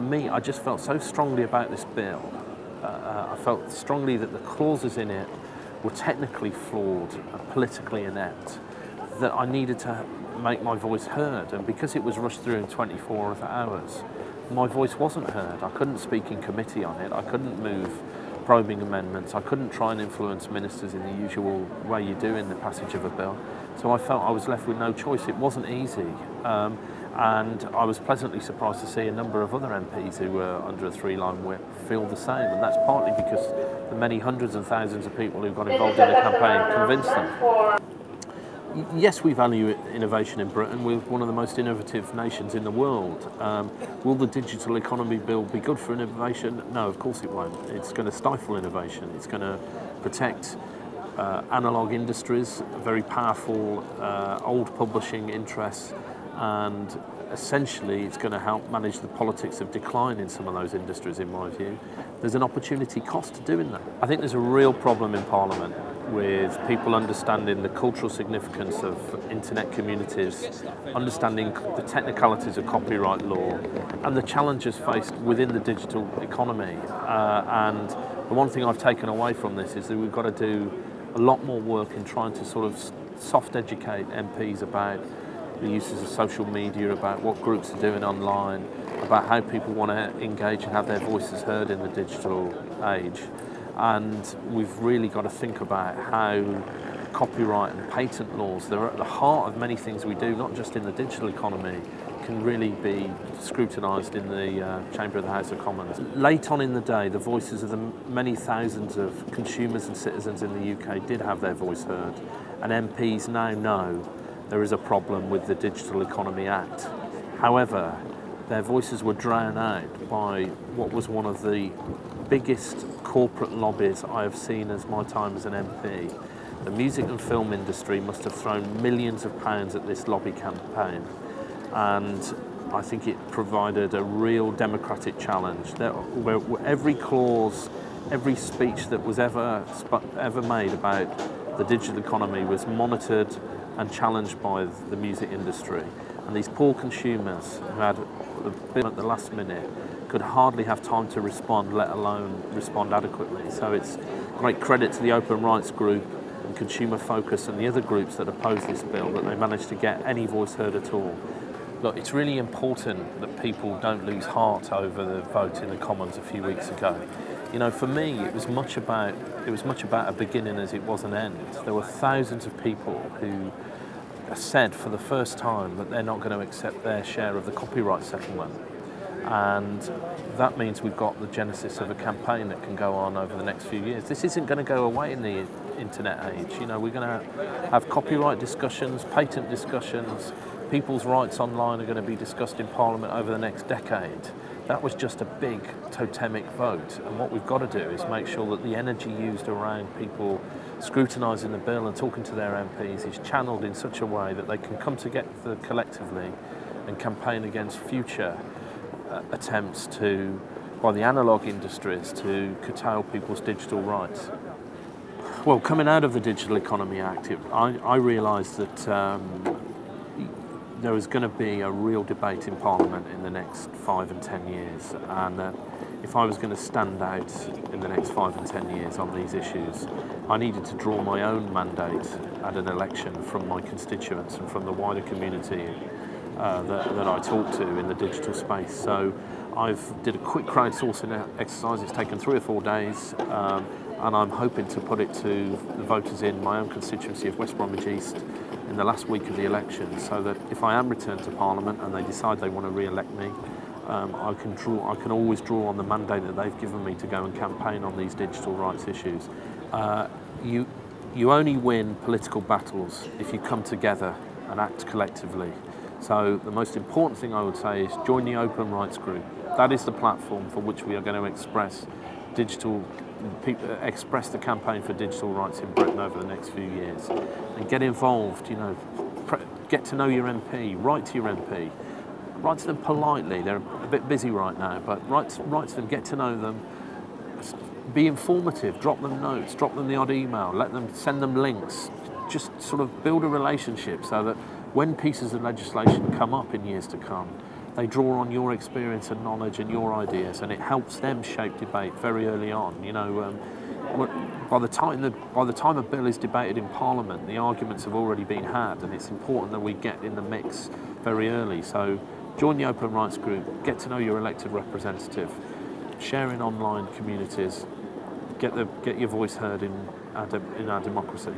For me, I just felt so strongly about this bill. I felt strongly that the clauses in it were technically flawed and politically inept, that I needed to make my voice heard. And because it was rushed through in 24 hours, my voice wasn't heard. I couldn't speak in committee on it. I couldn't move probing amendments. I couldn't try and influence ministers in the usual way you do in the passage of a bill. So I felt I was left with no choice. It wasn't easy. And I was pleasantly surprised to see a number of other MPs who were under a three-line whip feel the same. And that's partly because the many hundreds and thousands of people who got involved in the campaign convinced them. Yes, we value innovation in Britain. We're one of the most innovative nations in the world. Will the digital economy bill be good for innovation? No, of course it won't. It's going to stifle innovation. It's going to protect analogue industries, very powerful old publishing interests, and essentially it's going to help manage the politics of decline in some of those industries, in my view. There's an opportunity cost to doing that. I think there's a real problem in Parliament with people understanding the cultural significance of internet communities, understanding the technicalities of copyright law, and the challenges faced within the digital economy. And the one thing I've taken away from this is that we've got to do a lot more work in trying to sort of soft educate MPs about the uses of social media, about what groups are doing online, about how people want to engage and have their voices heard in the digital age. And we've really got to think about how copyright and patent laws, they're at the heart of many things we do, not just in the digital economy, can really be scrutinised in the Chamber of the House of Commons. Late on in the day, the voices of the many thousands of consumers and citizens in the UK did have their voice heard, and MPs now know there is a problem with the Digital Economy Act. However, their voices were drowned out by what was one of the biggest corporate lobbies I have seen as my time as an MP. The music and film industry must have thrown millions of pounds at this lobby campaign, and I think it provided a real democratic challenge. Where every clause, every speech that was ever made about the digital economy was monitored and challenged by the music industry. And these poor consumers who had been at the last minute could hardly have time to respond, let alone respond adequately. So it's great credit to the Open Rights Group and Consumer Focus and the other groups that oppose this bill that they managed to get any voice heard at all. Look, it's really important that people don't lose heart over the vote in the Commons a few weeks ago. You know, for me, it was much about a beginning as it was an end. There were thousands of people who said for the first time that they're not going to accept their share of the copyright settlement. And that means we've got the genesis of a campaign that can go on over the next few years. This isn't going to go away in the internet age. You know, we're going to have copyright discussions, patent discussions, people's rights online are going to be discussed in Parliament over the next decade. That was just a big totemic vote, and what we've got to do is make sure that the energy used around people scrutinising the bill and talking to their MPs is channelled in such a way that they can come together collectively and campaign against future attempts by the analogue industries to curtail people's digital rights. Well, coming out of the Digital Economy Act, I realised that there was going to be a real debate in Parliament in the next 5 and 10 years, and if I was going to stand out in the next 5 and 10 years on these issues, I needed to draw my own mandate at an election from my constituents and from the wider community that I talk to in the digital space. So I've did a quick crowdsourcing exercise. It's taken 3 or 4 days, and I'm hoping to put it to the voters in my own constituency of West Bromwich East in the last week of the election, so that if I am returned to Parliament and they decide they want to re-elect me, I can always draw on the mandate that they've given me to go and campaign on these digital rights issues. You only win political battles if you come together and act collectively. So the most important thing I would say is join the Open Rights Group. That is the platform for which we are going to express the campaign for digital rights in Britain over the next few years. And get involved, you know, get to know your MP, write to your MP, write to them politely. They're a bit busy right now, but write to them, get to know them, be informative, drop them notes, drop them the odd email, send them links, just sort of build a relationship so that when pieces of legislation come up in years to come, They draw on your experience and knowledge and your ideas, and it helps them shape debate very early on. By the time a bill is debated in Parliament, the arguments have already been had, and it's important that we get in the mix very early. So join the Open Rights Group, get to know your elected representative, share in online communities, get your voice heard in our democracy.